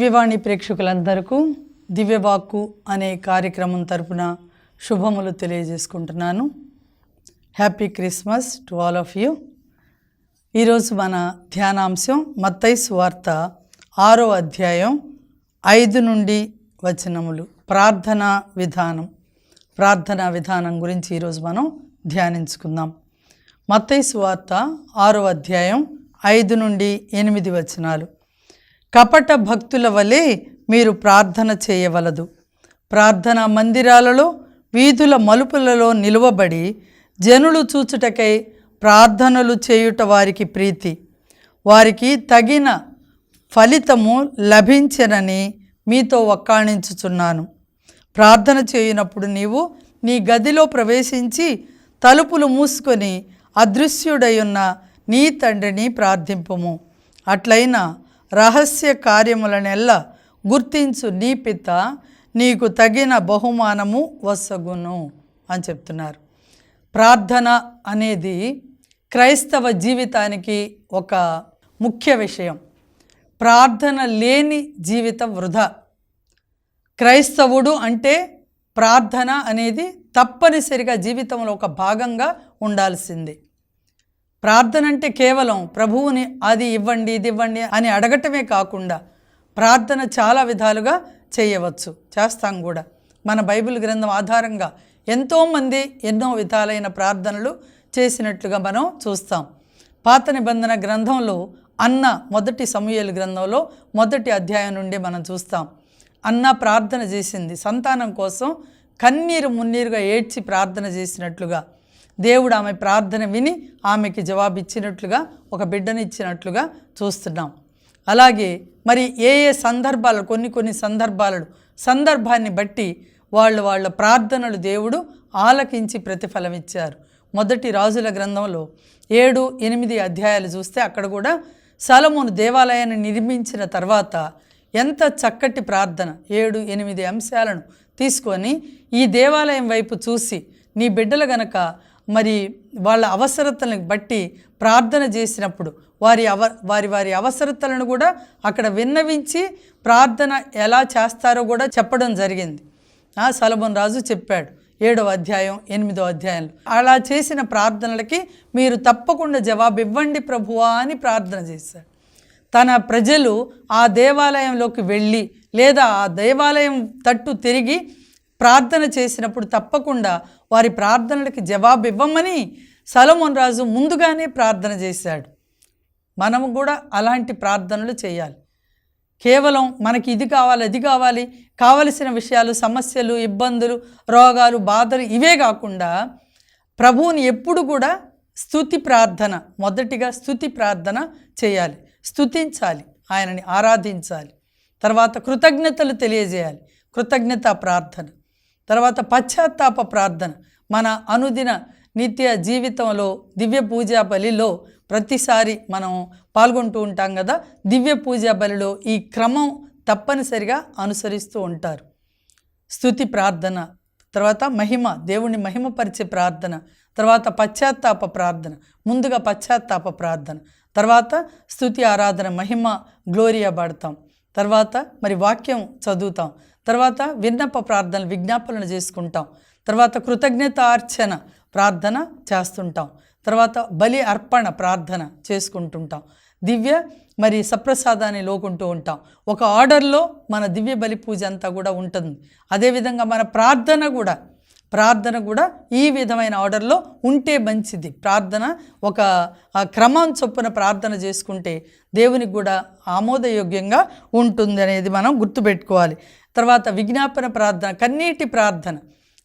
దివ్యవాణి ప్రేక్షకులందరికీ దివ్యవాక్కు అనే కార్యక్రమం తరపున శుభములు తెలియజేసుకుంటున్నాను. Happy Christmas to all of you. ఈరోజు మన ధ్యానాంశం మత్తయి సువార్త 6వ అధ్యాయం 5 నుండి వచనములు. ప్రార్థనా విధానం గురించి ఈరోజు మనం ధ్యానించుకుందాం. మత్తయి సువార్త 6వ అధ్యాయం 5 నుండి 8 వచనాలు. కపట భక్తుల వలె మీరు ప్రార్థన చేయవలదు. ప్రార్థనా మందిరాలలో వీధుల మలుపులలో నిలువబడి జనులు చూచుటకై ప్రార్థనలు చేయుట వారికి ప్రీతి, వారికి తగిన ఫలితము లభించెనని మీతో వక్కాణించుచున్నాను. ప్రార్థన చేయునప్పుడు నీవు నీ గదిలో ప్రవేశించి తలుపులు మూసుకొని అదృశ్యుడయున్న నీ తండ్రిని ప్రార్థింపుము. అట్లయినా రహస్య కార్యములనెల్లా గుర్తించు నీ పిత నీకు తగిన బహుమానము వసగును అని చెప్తున్నారు. ప్రార్థన అనేది క్రైస్తవ జీవితానికి ఒక ముఖ్య విషయం. ప్రార్థన లేని జీవితం వృధా. క్రైస్తవుడు అంటే ప్రార్థన అనేది తప్పనిసరిగా జీవితంలో ఒక భాగంగా ఉండాల్సిందే. ప్రార్థన అంటే కేవలం ప్రభువుని అది ఇవ్వండి ఇది ఇవ్వండి అని అడగటమే కాకుండా ప్రార్థన చాలా విధాలుగా చేయవచ్చు, చేస్తాం కూడా. మన బైబిల్ గ్రంథం ఆధారంగా ఎంతోమంది ఎన్నో విధాలైన ప్రార్థనలు చేసినట్లుగా మనం చూస్తాం. పాత నిబంధన గ్రంథంలో అన్న మొదటి సమూయేలు గ్రంథంలో 1వ అధ్యాయం నుండి మనం చూస్తాం. అన్న ప్రార్థన చేసింది, సంతానం కోసం కన్నీరు మున్నీరుగా ఏడ్చి ప్రార్థన చేసినట్లుగా దేవుడు ఆమె ప్రార్థన విని ఆమెకి జవాబిచ్చినట్లుగా, ఒక బిడ్డని ఇచ్చినట్లుగా చూస్తున్నాం. అలాగే మరి ఏ సందర్భాలు, కొన్ని సందర్భాన్ని బట్టి వాళ్ళ ప్రార్థనలు దేవుడు ఆలకించి ప్రతిఫలం ఇచ్చారు. మొదటి రాజుల గ్రంథంలో 7, 8 అధ్యాయాలు చూస్తే అక్కడ కూడా సొలొమోను దేవాలయాన్ని నిర్మించిన తర్వాత ఎంత చక్కటి ప్రార్థన, 7, 8 అంశాలను తీసుకొని ఈ దేవాలయం వైపు చూసి నీ బిడ్డలు గనక మరి వాళ్ళ అవసరతలను బట్టి ప్రార్థన చేసినప్పుడు వారి అవసరతలను కూడా అక్కడ విన్నవించి ప్రార్థన ఎలా చేస్తారో కూడా చెప్పడం జరిగింది. సొలొమోను రాజు చెప్పాడు 7వ అధ్యాయం 8వ అధ్యాయంలో. అలా చేసిన ప్రార్థనలకి మీరు తప్పకుండా జవాబు ఇవ్వండి ప్రభువా అని ప్రార్థన చేశాడు. తన ప్రజలు ఆ దేవాలయంలోకి వెళ్ళి లేదా ఆ దేవాలయం తట్టు తిరిగి ప్రార్థన చేసినప్పుడు తప్పకుండా వారి ప్రార్థనలకి జవాబు ఇవ్వమని సొలొమోను రాజు ముందుగానే ప్రార్థన చేశాడు. మనము కూడా అలాంటి ప్రార్థనలు చేయాలి. కేవలం మనకి ఇది కావాలి అది కావాలి, కావలసిన విషయాలు, సమస్యలు, ఇబ్బందులు, రోగాలు, బాధలు ఇవే కాకుండా ప్రభువుని ఎప్పుడు కూడా స్తుతి ప్రార్థన, మొదటిగా స్తుతి ప్రార్థన చేయాలి, స్తుతించాలి, ఆయనని ఆరాధించాలి. తర్వాత కృతజ్ఞతలు తెలియజేయాలి, కృతజ్ఞతా ప్రార్థన. తర్వాత పశ్చాత్తాప ప్రార్థన. మన అనుదిన నిత్య జీవితంలో దివ్య పూజా బలిలో ప్రతిసారి మనం పాల్గొంటూ ఉంటాం కదా. దివ్య పూజా బలిలో ఈ క్రమం తప్పనిసరిగా అనుసరిస్తూ ఉంటారు. స్తుతి ప్రార్థన, తర్వాత దేవుణ్ణి మహిమపరిచే ప్రార్థన, తర్వాత పశ్చాత్తాప ప్రార్థన, ముందుగా పశ్చాత్తాప ప్రార్థన, తర్వాత స్తుతి ఆరాధన, మహిమ గ్లోరియా పాడతాం, తర్వాత మరి వాక్యం చదువుతాం, తర్వాత విన్నప ప్రార్థన, విజ్ఞాపనలు చేసుకుంటాం, తర్వాత కృతజ్ఞతార్చన ప్రార్థన చేస్తుంటాం, తర్వాత బలి అర్పణ ప్రార్థన చేసుకుంటుంటాం, దివ్య మరి సప్రసాదాన్ని లోకుంటూ ఉంటాం. ఒక ఆర్డర్లో మన దివ్య బలి పూజ అంతా కూడా ఉంటుంది. అదేవిధంగా మన ప్రార్థన కూడా ఈ విధమైన ఆర్డర్లో ఉంటే మంచిది. ప్రార్థన ఒక క్రమం చొప్పున ప్రార్థన చేసుకుంటే దేవునికి కూడా ఆమోదయోగ్యంగా ఉంటుంది అనేది మనం గుర్తుపెట్టుకోవాలి. తర్వాత విజ్ఞాపన ప్రార్థన, కన్నీటి ప్రార్థన.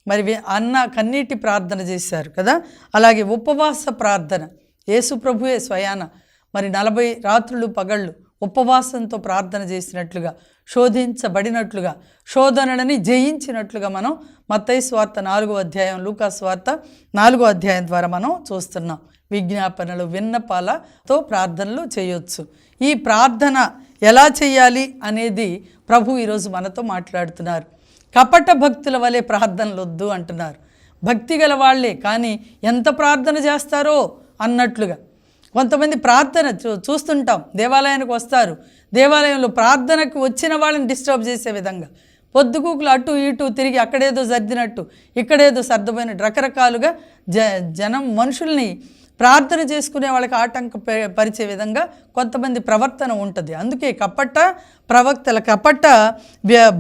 మరి అన్న కన్నీటి ప్రార్థన చేశారు కదా. అలాగే ఉపవాస ప్రార్థన, యేసు ప్రభువే స్వయాన మరి 40 రాత్రులు పగళ్ళు ఉపవాసంతో ప్రార్థన చేసినట్లుగా, శోధించబడినట్లుగా, శోధనలని జయించినట్లుగా మనం మత్తయి సువార్త 4వ అధ్యాయం, లూకా సువార్త 4వ అధ్యాయం ద్వారా మనం చూస్తున్నాం. విజ్ఞాపనలు, విన్నపాలతో ప్రార్థనలు చేయొచ్చు. ఈ ప్రార్థన ఎలా చేయాలి అనేది ప్రభు ఈరోజు మనతో మాట్లాడుతున్నారు. కపట భక్తుల వలె ప్రార్థనలు వద్దు అంటున్నారు. భక్తి గల వాళ్ళే కానీ ఎంత ప్రార్థన చేస్తారో అన్నట్లుగా, కొంతమంది ప్రార్థన చూస్తుంటాం, దేవాలయానికి వస్తారు, దేవాలయంలో ప్రార్థనకు వచ్చిన వాళ్ళని డిస్టర్బ్ చేసే విధంగా పొద్దుగూకులు అటు ఇటు తిరిగి అక్కడేదో సర్దినట్టు ఇక్కడేదో సర్దపోయినట్టు రకరకాలుగా జనం మనుషుల్ని ప్రార్థన చేసుకునే వాళ్ళకి పరిచే విధంగా కొంతమంది ప్రవర్తన ఉంటుంది. అందుకే కపట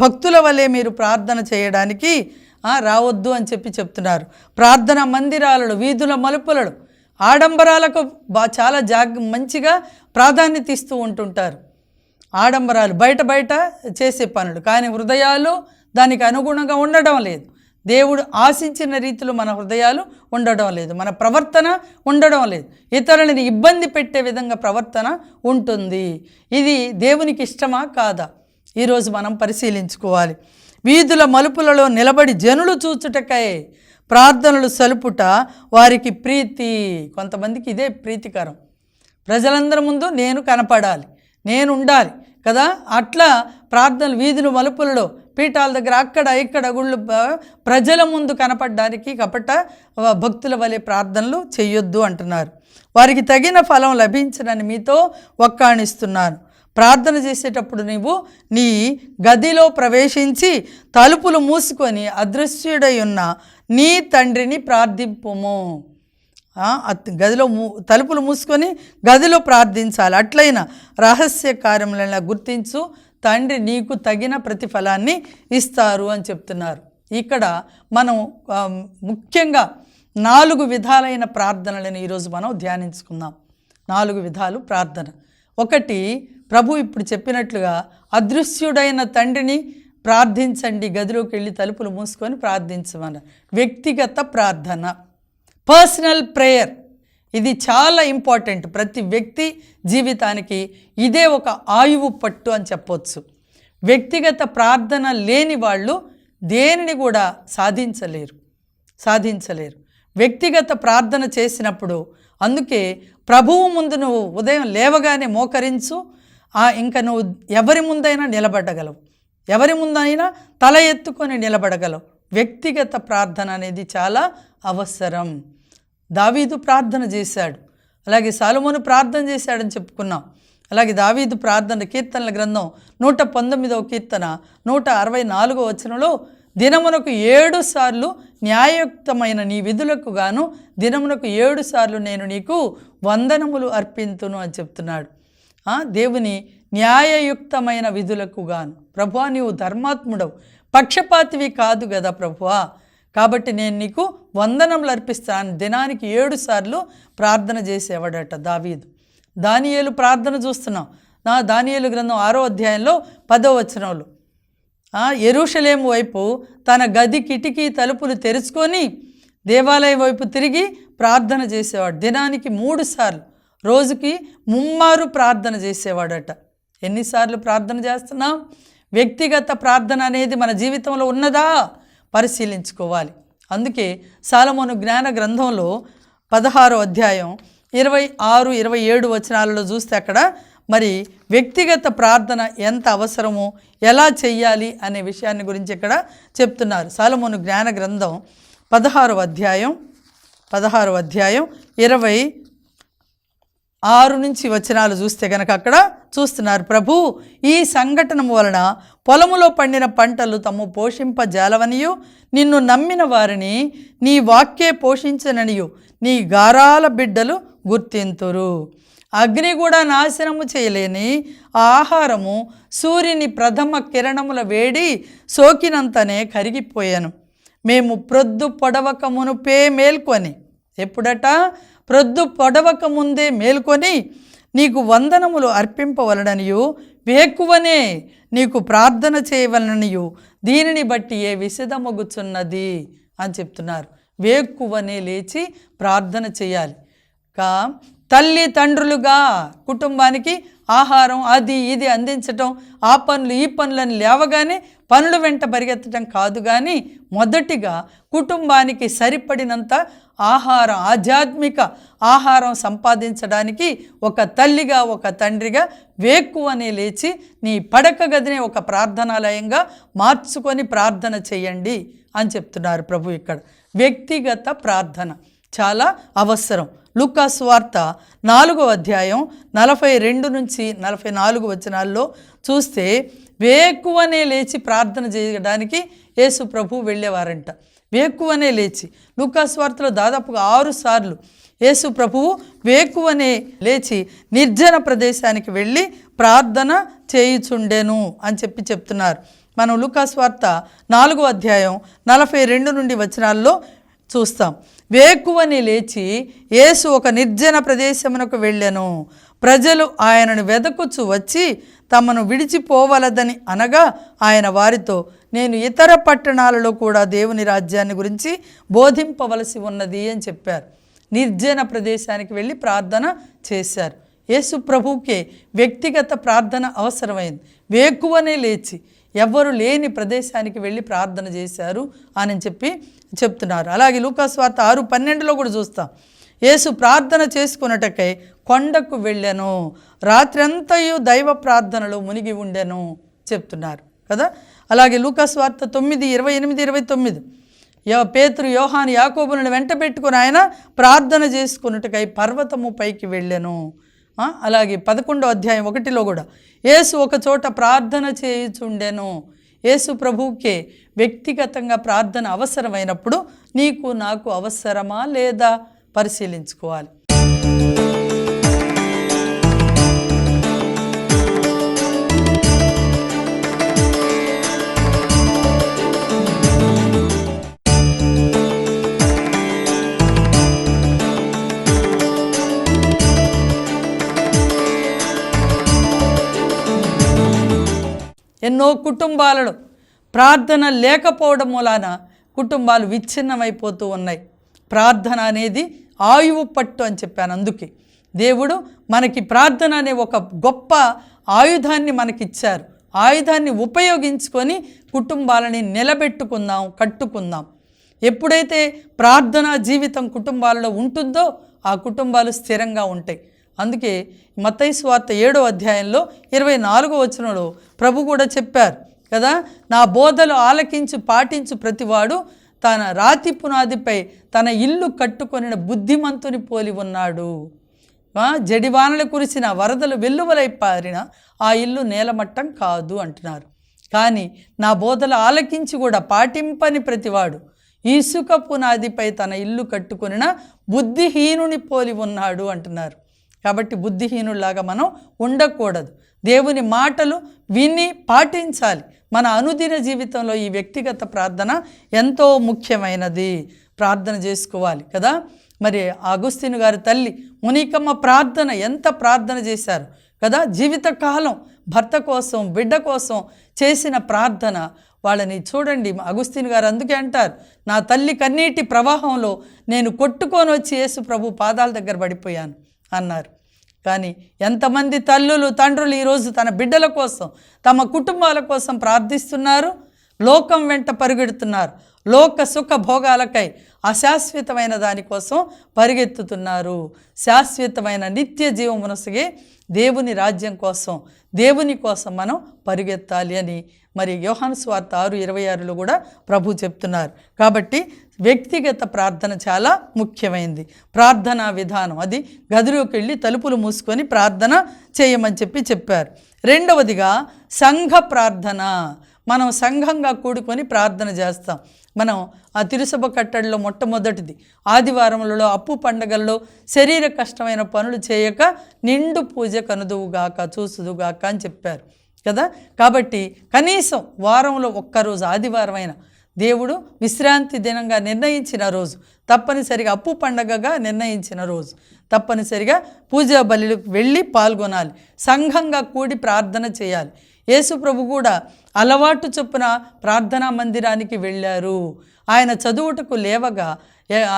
భక్తుల వలె మీరు ప్రార్థన చేయడానికి రావద్దు అని చెప్తున్నారు. ప్రార్థన మందిరాలలో, వీధుల మలుపులలో ఆడంబరాలకు చాలా మంచిగా ప్రాధాన్యత ఇస్తూ ఉంటుంటారు. ఆడంబరాలు బయట చేసే పనులు, కానీ హృదయాలు దానికి అనుగుణంగా ఉండడం లేదు. దేవుడు ఆశించిన రీతిలో మన హృదయాలు ఉండడం లేదు, మన ప్రవర్తన ఉండడం లేదు, ఇతరులని ఇబ్బంది పెట్టే విధంగా ప్రవర్తన ఉంటుంది. ఇది దేవునికి ఇష్టమా కాదా ఈరోజు మనం పరిశీలించుకోవాలి. వీధుల మలుపులలో నిలబడి జనులు చూచుటకై ప్రార్థనలు సలుపుట వారికి ప్రీతి. కొంతమందికి ఇదే ప్రీతికరం. ప్రజలందరి ముందు నేను కనపడాలి, నేను ఉండాలి కదా, అట్లా ప్రార్థనలు వీధుల మలుపులలో పీఠాల దగ్గర అక్కడ ఇక్కడ గుళ్ళు ప్రజల ముందు కనపడడానికి కపట భక్తుల వలె ప్రార్థనలు చెయ్యొద్దు అంటున్నారు. వారికి తగిన ఫలం లభించనని మీతో ఒక్కాణిస్తున్నాను. ప్రార్థన చేసేటప్పుడు నీవు నీ గదిలో ప్రవేశించి తలుపులు మూసుకొని అదృశ్యుడై ఉన్న నీ తండ్రిని ప్రార్థింపుము. గదిలో తలుపులు మూసుకొని గదిలో ప్రార్థించాలి. అట్లయిన రహస్య కార్యములను గుర్తించు తండ్రి నీకు తగిన ప్రతిఫలాన్ని ఇస్తారు అని చెప్తున్నారు. ఇక్కడ మనం ముఖ్యంగా 4 విధాలైన ప్రార్థనలను ఈరోజు మనం ధ్యానించుకుందాం. 4 విధాలు ప్రార్థన. ఒకటి, ప్రభు ఇప్పుడు చెప్పినట్లుగా అదృశ్యుడైన తండ్రిని ప్రార్థించండి, గదిలోకి వెళ్ళి తలుపులు మూసుకొని ప్రార్థించమన్నారు. వ్యక్తిగత ప్రార్థన, పర్సనల్ ప్రేయర్, ఇది చాలా ఇంపార్టెంట్. ప్రతి వ్యక్తి జీవితానికి ఇదే ఒక ఆయువు పట్టు అని చెప్పొచ్చు. వ్యక్తిగత ప్రార్థన లేని వాళ్ళు దేనిని కూడా సాధించలేరు. వ్యక్తిగత ప్రార్థన చేసినప్పుడు, అందుకే ప్రభువు ముందు నువ్వు ఉదయం లేవగానే మోకరించు. ఇంకా నువ్వు ఎవరి ముందైనా నిలబడగలవు, ఎవరి ముందైనా తల ఎత్తుకొని నిలబడగలవు. వ్యక్తిగత ప్రార్థన అనేది చాలా అవసరం. దావీదు ప్రార్థన చేశాడు, అలాగే సొలొమోను ప్రార్థన చేశాడని చెప్పుకున్నాం. అలాగే దావీదు ప్రార్థన కీర్తనల గ్రంథం 119వ కీర్తన 164వ వచనంలో దినమునకు 7 సార్లు న్యాయయుక్తమైన నీ విధులకు గాను దినమునకు 7 సార్లు నేను నీకు వందనములు అర్పింతును అని చెప్తున్నాడు. దేవుని న్యాయయుక్తమైన విధులకు గాను. ప్రభువా, నీవు ధర్మాత్ముడవు, పక్షపాతివి కాదు కదా ప్రభువా, కాబట్టి నేను నీకు వందనములు అర్పిస్తాను. దినానికి 7 సార్లు ప్రార్థన చేసేవాడట దావీదు. దానియేలు ప్రార్థన చూస్తున్నాం. దానియేలు గ్రంథం 6వ అధ్యాయంలో 10వ వచనంలో యెరూషలేము వైపు తన గది కిటికీ తలుపులు తెరుచుకొని దేవాలయం వైపు తిరిగి ప్రార్థన చేసేవాడు. దినానికి 3 సార్లు, రోజుకి 3 ప్రార్థన చేసేవాడట. ఎన్నిసార్లు ప్రార్థన చేస్తున్నాం? వ్యక్తిగత ప్రార్థన అనేది మన జీవితంలో ఉన్నదా పరిశీలించుకోవాలి. అందుకే సొలొమోను జ్ఞాన గ్రంథంలో 16వ అధ్యాయం 26, 27 వచనాలలో చూస్తే అక్కడ మరి వ్యక్తిగత ప్రార్థన ఎంత అవసరమో, ఎలా చెయ్యాలి అనే విషయాన్ని గురించి ఇక్కడ చెప్తున్నారు. సొలొమోను జ్ఞాన గ్రంథం 16వ అధ్యాయం 26 నుంచి వచనాలు చూస్తే కనుక అక్కడ చూస్తున్నారు. ప్రభు, ఈ సంఘటన వలన పొలములో పండిన పంటలు తమ్ము పోషింపజాలవనియు, నిన్ను నమ్మిన వారిని నీ వాక్యే పోషించననియు నీ గారాల బిడ్డలు గుర్తింతురు. అగ్ని కూడా నాశనము చేయలేని ఆహారము సూర్యుని ప్రథమ కిరణముల వేడి సోకినంతనే కరిగిపోయాను. మేము ప్రొద్దు పొడవక మునుపే మేల్కొని, ఎప్పుడట? ప్రొద్దు పొడవక ముందే మేల్కొని నీకు వందనములు అర్పింపవలననియు వేకువనే నీకు ప్రార్థన చేయవలననియు దీనిని బట్టి ఏ విశదమగుచున్నది అని చెప్తున్నారు. వేకువనే లేచి ప్రార్థన చేయాలి. తల్లిదండ్రులుగా కుటుంబానికి ఆహారం అది ఇది అందించటం, ఆ పనులు ఈ పనులని లేవగానే పనులు వెంట పరిగెత్తడం కాదు, కానీ మొదటిగా కుటుంబానికి సరిపడినంత ఆహారం, ఆధ్యాత్మిక ఆహారం సంపాదించడానికి ఒక తల్లిగా ఒక తండ్రిగా వేకువనే లేచి నీ పడక గదిని ఒక ప్రార్థనాలయంగా మార్చుకొని ప్రార్థన చేయండి అని చెప్తున్నారు ప్రభు. ఇక్కడ వ్యక్తిగత ప్రార్థన చాలా అవసరం. లూకా సువార్త 4వ అధ్యాయం 42 నుంచి 44 వచనాల్లో చూస్తే వేకువనే లేచి ప్రార్థన చేయడానికి యేసు ప్రభు వెళ్ళేవారంట. వేకువనే లేచి లూకా సువార్తలో దాదాపుగా 6 సార్లు యేసు ప్రభువు వేకువనే లేచి నిర్జన ప్రదేశానికి వెళ్ళి ప్రార్థన చేయుచుండెను అని చెప్తున్నారు. మనం లూకా సువార్త 4వ అధ్యాయం 42 నుండి వచనాల్లో చూస్తాం. వేకువని లేచి యేసు ఒక నిర్జన ప్రదేశమునకు వెళ్ళెను. ప్రజలు ఆయనను వెదకుచు వచ్చి తమను విడిచిపోవలదని అనగా ఆయన వారితో, నేను ఇతర పట్టణాలలో కూడా దేవుని రాజ్యాన్ని గురించి బోధింపవలసి ఉన్నది అని చెప్పారు. నిర్జన ప్రదేశానికి వెళ్ళి ప్రార్థన చేశారు. యేసు ప్రభువుకే వ్యక్తిగత ప్రార్థన అవసరమైంది. వేకువనే లేచి ఎవ్వరు లేని ప్రదేశానికి వెళ్ళి ప్రార్థన చేశారు అని చెప్తున్నారు. అలాగే లూకా సువార్త 6:12లో కూడా చూస్తాం. యేసు ప్రార్థన చేసుకున్నటకై కొండకు వెళ్ళెను, రాత్రంతయు దైవ ప్రార్థనలో మునిగి ఉండెను చెప్తున్నారు కదా. అలాగే లూకా సువార్త 9:28-29 పేతురు, యోహాను, యాకోబులను వెంట పెట్టుకుని ఆయన ప్రార్థన చేసుకున్నటకై పర్వతము పైకి వెళ్ళెను. అలాగే 11వ అధ్యాయం 1లో కూడా యేసు ఒక చోట ప్రార్థన చేయుచుండెను. యేసు ప్రభువుకే వ్యక్తిగతంగా ప్రార్థన అవసరమైనప్పుడు నీకు నాకు అవసరమా లేదా పరిశీలించుకోవాలి. ఎన్నో కుటుంబాలలో ప్రార్థన లేకపోవడం మూలాన కుటుంబాలు విచ్ఛిన్నమైపోతూ ఉన్నాయి. ప్రార్థన అనేది ఆయువు పట్టు అని చెప్పాను. అందుకే దేవుడు మనకి ప్రార్థన అనే ఒక గొప్ప ఆయుధాన్ని మనకిచ్చారు. ఆయుధాన్ని ఉపయోగించుకొని కుటుంబాలని నిలబెట్టుకుందాం, కట్టుకుందాం. ఎప్పుడైతే ప్రార్థనా జీవితం కుటుంబాలలో ఉంటుందో ఆ కుటుంబాలు స్థిరంగా ఉంటాయి. అందుకే మత్తయి సువార్త 7వ అధ్యాయంలో 24వ వచనంలో ప్రభు కూడా చెప్పారు కదా, నా బోధలు ఆలకించు పాటించు ప్రతివాడు తన రాతి పునాదిపై తన ఇల్లు కట్టుకొనిన బుద్ధిమంతుని పోలి ఉన్నాడు. జడివానలు కురిసిన, వరదలు వెల్లువలై పారిన ఆ ఇల్లు నేలమట్టం కాదు అంటున్నారు. కానీ నా బోధలు ఆలకించి కూడా పాటింపని ప్రతివాడు ఇసుక పునాదిపై తన ఇల్లు కట్టుకొనిన బుద్ధిహీనుని పోలి ఉన్నాడు అంటున్నారు. కాబట్టి బుద్ధిహీనుల్లాగా మనం ఉండకూడదు. దేవుని మాటలు విని పాటించాలి. మన అనుదిన జీవితంలో ఈ వ్యక్తిగత ప్రార్థన ఎంతో ముఖ్యమైనది. ప్రార్థన చేసుకోవాలి కదా. మరి అగుస్తీను గారి తల్లి మునికమ్మ ప్రార్థన ఎంత ప్రార్థన చేశారు కదా. జీవితకాలం భర్త కోసం, బిడ్డ కోసం చేసిన ప్రార్థన వాళ్ళని చూడండి. అగుస్తీను గారు అందుకే అంటారు, నా తల్లి కన్నీటి ప్రవాహంలో నేను కొట్టుకొని వచ్చి యేసు ప్రభు పాదాల దగ్గర పడిపోయాను అన్నారు. కానీ ఎంతమంది తల్లులు, తండ్రులు ఈరోజు తన బిడ్డల కోసం, తమ కుటుంబాల కోసం ప్రార్థిస్తున్నారు, లోకం వెంట పరిగెడుతున్నారు. లోక సుఖ భోగాలకై అశాశ్వతమైన దానికోసం పరిగెత్తుతున్నారు. శాశ్వతమైన నిత్య జీవమునసగే దేవుని రాజ్యం కోసం, దేవుని కోసం మనం పరిగెత్తాలి అని మరి యోహాను సువార్త 6:26లో కూడా ప్రభు చెప్తున్నారు. కాబట్టి వ్యక్తిగత ప్రార్థన చాలా ముఖ్యమైనది. ప్రార్థనా విధానం అది గదిలోకి వెళ్ళి తలుపులు మూసుకొని ప్రార్థన చేయమని చెప్పారు. రెండవదిగా సంఘ ప్రార్థన. మనం సంఘంగా కూడుకొని ప్రార్థన చేస్తాం. మనం ఆ తిరుసభ కట్టడిలో మొట్టమొదటిది ఆదివారములలో, అప్పు పండగల్లో శరీర కష్టమైన పనులు చేయక నిండు పూజ కనుదువుగాక చూసుదుగాక అని చెప్పారు కదా. కాబట్టి కనీసం వారంలో ఒక్కరోజు ఆదివారమైన దేవుడు విశ్రాంతి దినంగా నిర్ణయించిన రోజు, తప్పనిసరిగా అప్పు పండగగా నిర్ణయించిన రోజు తప్పనిసరిగా పూజా బలికి వెళ్ళి పాల్గొనాలి. సంఘంగా కూడి ప్రార్థన చేయాలి. యేసు ప్రభు కూడా అలవాటు చొప్పున ప్రార్థనా మందిరానికి వెళ్ళారు. ఆయన చదువుటకు లేవగా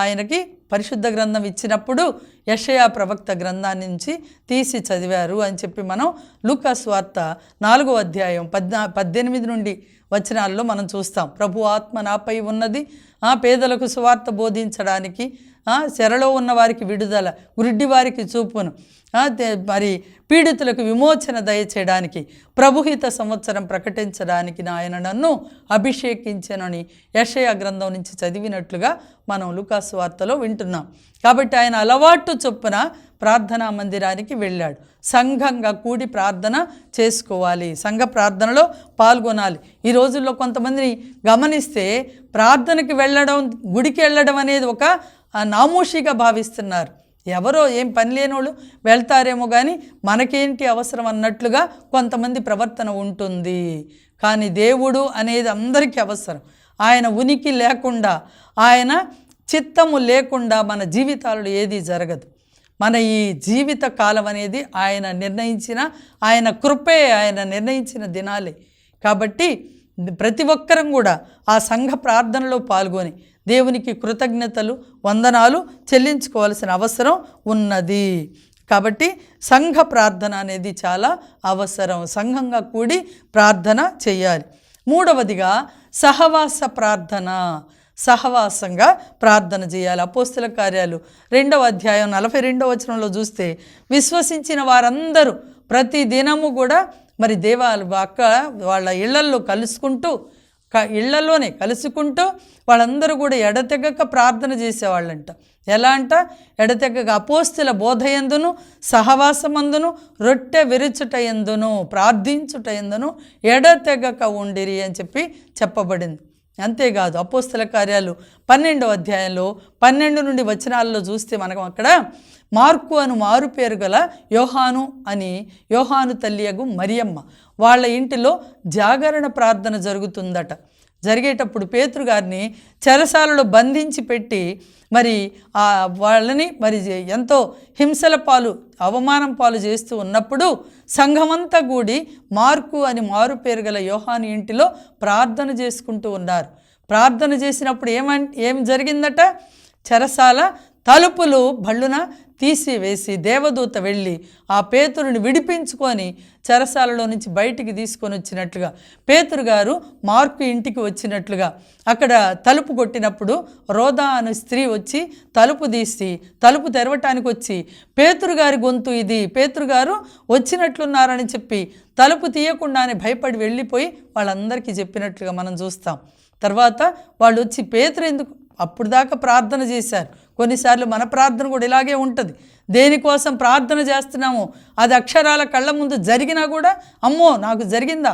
ఆయనకి పరిశుద్ధ గ్రంథం ఇచ్చినప్పుడు యెషయా ప్రవక్త గ్రంథాన్ని నుంచి తీసి చదివారు అని చెప్పి మనం లూకా సువార్త 4వ అధ్యాయం 18 నుండి వచనాల్లో మనం చూస్తాం. ప్రభు ఆత్మ నాపై ఉన్నది, పేదలకు సువార్త బోధించడానికి, చెరలో ఉన్న వారికి విడుదల, గుడ్డి వారికి చూపును, మరి పీడితులకు విమోచన దయచేయడానికి, ప్రభుహిత సంవత్సరం ప్రకటించడానికి ఆయన నన్ను అభిషేకించనని యెషయా గ్రంథం నుంచి చదివినట్లుగా మనం లూకాసు వార్తలో వింటున్నాం. కాబట్టి ఆయన అలవాటు చొప్పున ప్రార్థనా మందిరానికి వెళ్ళాడు. సంఘంగా కూడి ప్రార్థన చేసుకోవాలి, సంఘ ప్రార్థనలో పాల్గొనాలి. ఈ రోజుల్లో కొంతమందిని గమనిస్తే ప్రార్థనకి వెళ్ళడం, గుడికి వెళ్ళడం అనేది ఒక నామోషిగా భావిస్తున్నారు. ఎవరో ఏం పని లేనోళ్ళు వెళ్తారేమో కానీ మనకేంటి అవసరం అన్నట్లుగా కొంతమంది ప్రవర్తన ఉంటుంది. కానీ దేవుడు అనేది అందరికీ అవసరం. ఆయన ఉనికి లేకుండా, ఆయన చిత్తము లేకుండా మన జీవితాలలో ఏది జరగదు. మన ఈ జీవిత కాలం అనేది ఆయన నిర్ణయించిన, ఆయన కృపే ఆయన నిర్ణయించిన దినాలే. కాబట్టి ప్రతి ఒక్కరం కూడా ఆ సంఘ ప్రార్థనలో పాల్గొని దేవునికి కృతజ్ఞతలు, వందనాలు చెల్లించుకోవాల్సిన అవసరం ఉన్నది. కాబట్టి సంఘ ప్రార్థన అనేది చాలా అవసరం. సంఘంగా కూడి ప్రార్థన చేయాలి. మూడవదిగా సహవాస ప్రార్థన, సహవాసంగా ప్రార్థన చేయాలి. అపోస్తుల కార్యాలు 2వ అధ్యాయం 42వ వచనంలో చూస్తే, విశ్వసించిన వారందరూ ప్రతి దినము కూడా మరి వాళ్ళ ఇళ్లల్లో ఇళ్లలోనే కలుసుకుంటూ వాళ్ళందరూ కూడా ఎడతెగక ప్రార్థన చేసేవాళ్ళంట. ఎలా అంట? ఎడతెగక అపోస్తుల బోధయందును, సహవాసమందును, రొట్టె విరుచుట యందును, ప్రార్థించుట యందును ఎడతెగక ఉండిరి అని చెప్పబడింది. అంతేకాదు, అపోస్తుల కార్యాలు 12వ అధ్యాయంలో 12 నుండి వచనాల్లో చూస్తే మనకు అక్కడ మార్కు అను మారు పేరు గల యోహాను తల్లియగు మరియమ్మ వాళ్ళ ఇంటిలో జాగరణ ప్రార్థన జరుగుతుందట. జరిగేటప్పుడు పేతురు గారిని చెరసాలలో బంధించి పెట్టి మరి వాళ్ళని మరి ఎంతో హింసల పాలు, అవమానం పాలు చేస్తూ ఉన్నప్పుడు సంఘమంతా కూడి మార్కు అని మారు పేరు గల యోహాను ఇంటిలో ప్రార్థన చేసుకుంటూ ఉన్నారు. ప్రార్థన చేసినప్పుడు ఏం జరిగిందట? చెరసాల తలుపులు భళ్ళున తీసివేసి దేవదూత వెళ్ళి ఆ పేతురుని విడిపించుకొని చెరసాలలో నుంచి బయటికి తీసుకొని వచ్చినట్లుగా, పేతురు గారు మార్కు ఇంటికి వచ్చినట్లుగా అక్కడ తలుపు కొట్టినప్పుడు రోదా అనే స్త్రీ వచ్చి తలుపు తీసి తలుపు తెరవటానికి వచ్చి పేతురు గారి గొంతు ఇది, పేతురు గారు వచ్చినట్లున్నారని చెప్పి తలుపు తీయకుండానే భయపడి వెళ్ళిపోయి వాళ్ళందరికీ చెప్పినట్లుగా మనం చూస్తాం. తర్వాత వాళ్ళు వచ్చి పేతురు ఎందుకు అప్పుడు దాకా ప్రార్థన చేశారు. కొన్నిసార్లు మన ప్రార్థన కూడా ఇలాగే ఉంటుంది. దేనికోసం ప్రార్థన చేస్తున్నామో అది అక్షరాల కళ్ళ ముందు జరిగినా కూడా అమ్మో నాకు జరిగిందా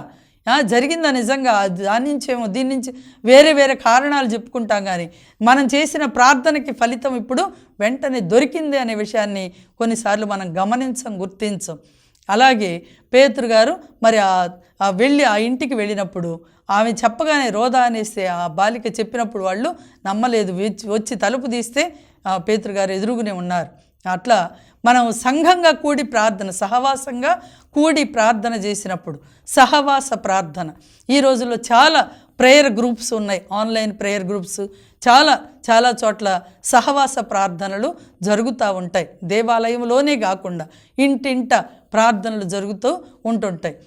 నిజంగా, దాని నుంచేమో దీని నుంచి వేరే వేరే కారణాలు చెప్పుకుంటాం. కానీ మనం చేసిన ప్రార్థనకి ఫలితం ఇప్పుడు వెంటనే దొరికింది అనే విషయాన్ని కొన్నిసార్లు మనం గుర్తించం. అలాగే పేతురు గారు మరి వెళ్ళి ఆ ఇంటికి వెళ్ళినప్పుడు ఆమె చెప్పగానే రోదా అనేస్తే ఆ బాలిక చెప్పినప్పుడు వాళ్ళు నమ్మలేదు. వచ్చి తలుపు తీస్తే పేతురు గారు ఎదురుగునే ఉన్నారు. అట్లా మనం సంఘంగా కూడి ప్రార్థన, సహవాసంగా కూడి ప్రార్థన చేసినప్పుడు సహవాస ప్రార్థన. ఈ రోజుల్లో చాలా ప్రేయర్ గ్రూప్స్ ఉన్నాయి, ఆన్లైన్ ప్రేయర్ గ్రూప్స్ చాలా చోట్ల సహవాస ప్రార్థనలు జరుగుతూ ఉంటాయి. దేవాలయంలోనే కాకుండా ఇంటింట ప్రార్థనలు జరుగుతూ ఉంటుంటాయి.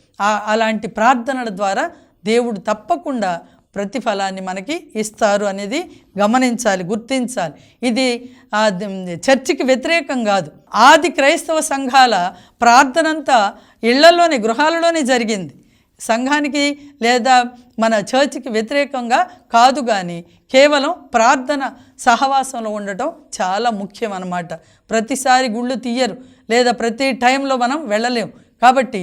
అలాంటి ప్రార్థనల ద్వారా దేవుడు తప్పకుండా ప్రతిఫలాన్ని మనకి ఇస్తారు అనేది గమనించాలి, గుర్తించాలి. ఇది చర్చికి వ్యతిరేకం కాదు. ఆది క్రైస్తవ సంఘాల ప్రార్థనంతా ఇళ్లలోనే, గృహాలలోనే జరిగింది. సంఘానికి లేదా మన చర్చికి వ్యతిరేకంగా కాదు. కానీ కేవలం ప్రార్థన సహవాసంలో ఉండటం చాలా ముఖ్యం అన్నమాట. ప్రతిసారి గుళ్ళు తీయరు లేదా ప్రతి టైంలో మనం వెళ్ళలేం. కాబట్టి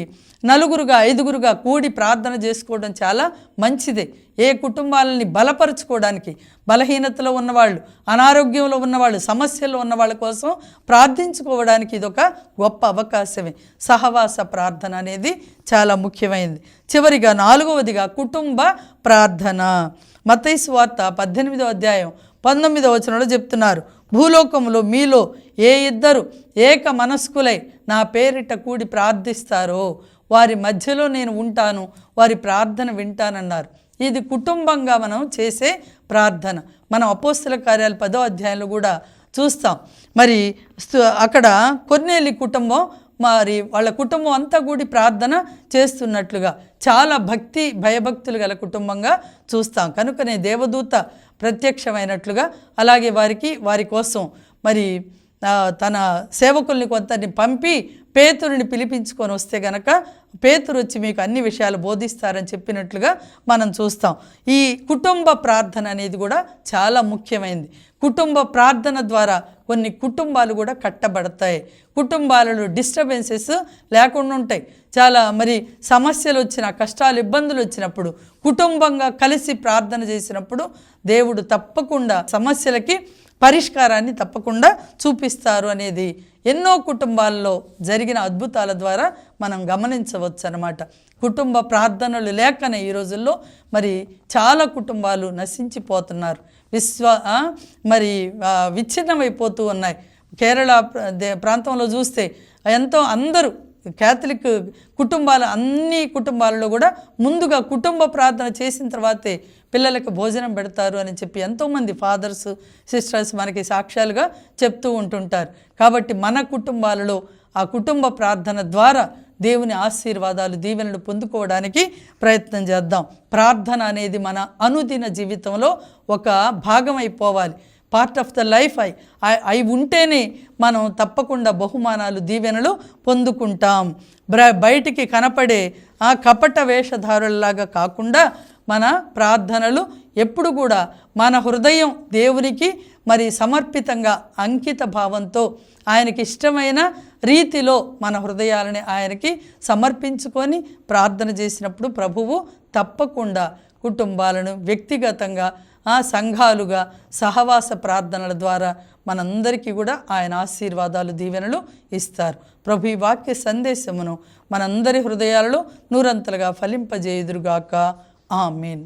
4గురుగా 5గురుగా కూడి ప్రార్థన చేసుకోవడం చాలా మంచిదే. ఏ కుటుంబాలని బలపరుచుకోవడానికి, బలహీనతలో ఉన్నవాళ్ళు, అనారోగ్యంలో ఉన్నవాళ్ళు, సమస్యల్లో ఉన్న వాళ్ళ కోసం ప్రార్థించుకోవడానికి ఇదొక గొప్ప అవకాశమే. సహవాస ప్రార్థన అనేది చాలా ముఖ్యమైనది. చివరిగా 4వదిగా కుటుంబ ప్రార్థన. మత్తయి సువార్త 18వ అధ్యాయం 19వ వచనంలో చెప్తున్నారు, భూలోకములో మీలో ఏ ఇద్దరు ఏక మనస్కులై నా పేరిట కూడి ప్రార్థిస్తారో వారి మధ్యలో నేను ఉంటాను, వారి ప్రార్థన వింటానన్నారు. ఇది కుటుంబంగా మనం చేసే ప్రార్థన. మనం అపోస్తుల కార్యాలు 10వ అధ్యాయంలో కూడా చూస్తాం. మరి అక్కడ కొర్నేలి కుటుంబం, మరి వాళ్ళ కుటుంబం అంతా కూడి ప్రార్థన చేస్తున్నట్లుగా చాలా భయభక్తులు గల కుటుంబంగా చూస్తాం. కనుకనే దేవదూత ప్రత్యక్షమైనట్లుగా అలాగే వారి కోసం మరి తన సేవకుల్ని కొంతని పంపి పేతురుని పిలిపించుకొని వస్తే గనక పేతురు వచ్చి మీకు అన్ని విషయాలు బోధిస్తారని చెప్పినట్లుగా మనం చూస్తాం. ఈ కుటుంబ ప్రార్థన అనేది కూడా చాలా ముఖ్యమైనది. కుటుంబ ప్రార్థన ద్వారా కొన్ని కుటుంబాలు కూడా కట్టబడతాయి. కుటుంబాలలో డిస్టర్బెన్సెస్ లేకుండా ఉంటాయి. చాలా మరి సమస్యలు వచ్చిన, కష్టాలు ఇబ్బందులు వచ్చినప్పుడు కుటుంబంగా కలిసి ప్రార్థన చేసినప్పుడు దేవుడు తప్పకుండా సమస్యలకి పరిష్కారాన్ని తప్పకుండా చూపిస్తారు అనేది ఎన్నో కుటుంబాల్లో జరిగిన అద్భుతాల ద్వారా మనం గమనించవచ్చు అన్నమాట. కుటుంబ ప్రార్థనలు లేకనే ఈ రోజుల్లో మరి చాలా కుటుంబాలు నశించిపోతున్నారు, విచ్ఛిన్నమైపోతూ ఉన్నాయి. కేరళ ప్రాంతంలో చూస్తే అందరూ క్యాథలిక్ కుటుంబాలు, అన్ని కుటుంబాలలో కూడా ముందుగా కుటుంబ ప్రార్థన చేసిన తర్వాతే పిల్లలకు భోజనం పెడతారు అని చెప్పి ఎంతోమంది ఫాదర్స్, సిస్టర్స్ మనకి సాక్ష్యాలుగా చెప్తూ ఉంటుంటారు. కాబట్టి మన కుటుంబాలలో ఆ కుటుంబ ప్రార్థన ద్వారా దేవుని ఆశీర్వాదాలు, దీవెనలు పొందుకోవడానికి ప్రయత్నం చేద్దాం. ప్రార్థన అనేది మన అనుదిన జీవితంలో ఒక భాగం అయిపోవాలి. పార్ట్ ఆఫ్ ద లైఫ్ అవి ఉంటేనే మనం తప్పకుండా బహుమానాలు, దీవెనలు పొందుకుంటాం. బయటికి కనపడే కపట వేషధారులలాగా కాకుండా మన ప్రార్థనలు ఎప్పుడు కూడా మన హృదయం దేవునికి మరి సమర్పితంగా, అంకిత భావంతో, ఆయనకి ఇష్టమైన రీతిలో మన హృదయాలని ఆయనకి సమర్పించుకొని ప్రార్థన చేసినప్పుడు ప్రభువు తప్పకుండా కుటుంబాలను వ్యక్తిగతంగా, సంఘాలుగా, సహవాస ప్రార్థనల ద్వారా మనందరికీ కూడా ఆయన ఆశీర్వాదాలు, దీవెనలు ఇస్తారు. ప్రభు ఈ వాక్య సందేశమును మనందరి హృదయాలలో నూరంతలుగా ఫలింపజేయుదురుగాక. ఆమేన్.